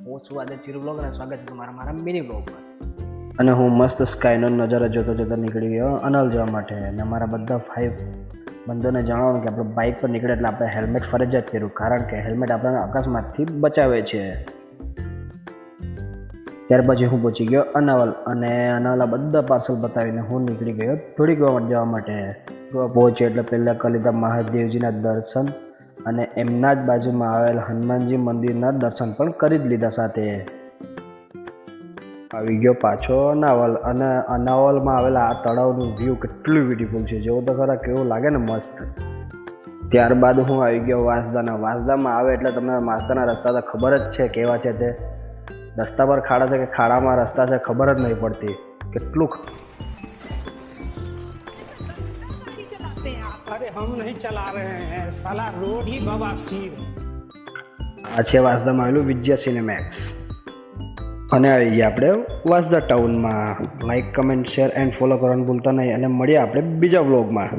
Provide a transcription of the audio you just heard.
હું છું આદિત્ય ચીરુ બ્લોગ અને સ્વાગત છે તમારા મારા મિની બ્લોગમાં. અને હું મસ્ત સ્કાયનો નજારો જોતો જોતો નીકળી ગયો અનલ જવા માટે. અને અમારા બધા 5 બંધોને જણાવવાનું કે આપણે બાઇક પર નીકળે એટલે આપણે હેલ્મેટ ફરજિયાત કર્યું, કારણ કે હેલ્મેટ આપણને અકસ્માતથી બચાવે છે. ત્યાર પછી હું પહોંચી ગયો અનાવલ, અને અનાવલા બધા પાર્સલ બતાવીને હું નીકળી ગયો થોડીક વાર જવા માટે. પહોંચ્યો એટલે પહેલાં કરી લીધા મહાદેવજીના દર્શન, અને એમના જ બાજુમાં આવેલ હનુમાનજી મંદિરના દર્શન પણ કરી જ લીધા સાથે. આવી ગયો પાછો અનાવલ, અને અનાવલમાં આવેલા આ તળાવનું વ્યૂ કેટલું બ્યુટીફુલ છે, જેવું તો ખરા કેવું લાગે ને મસ્ત. ત્યારબાદ હું આવી ગયો વાંસદાના. વાંસદામાં આવે એટલે તમને વાંસદાના રસ્તા તો ખબર જ છે કેવા છે તે. રસ્તા પર ખાડા છે કે ખાડામાં રસ્તા છે ખબર જ નહીં પડતી. કેટલું अरे हम नहीं चला रहे हैं साला रोड ही बवासीर। આ છે વાંસદામાં આવેલું વિજય સિનેમેક્સ. અને આવી ગયા આપણે વાંસદા ટાઉનમાં. Like, comment, share and follow કરવાનું ભૂલતા નહીં, અને મળીએ આપણે બીજા વ્લોગમાં.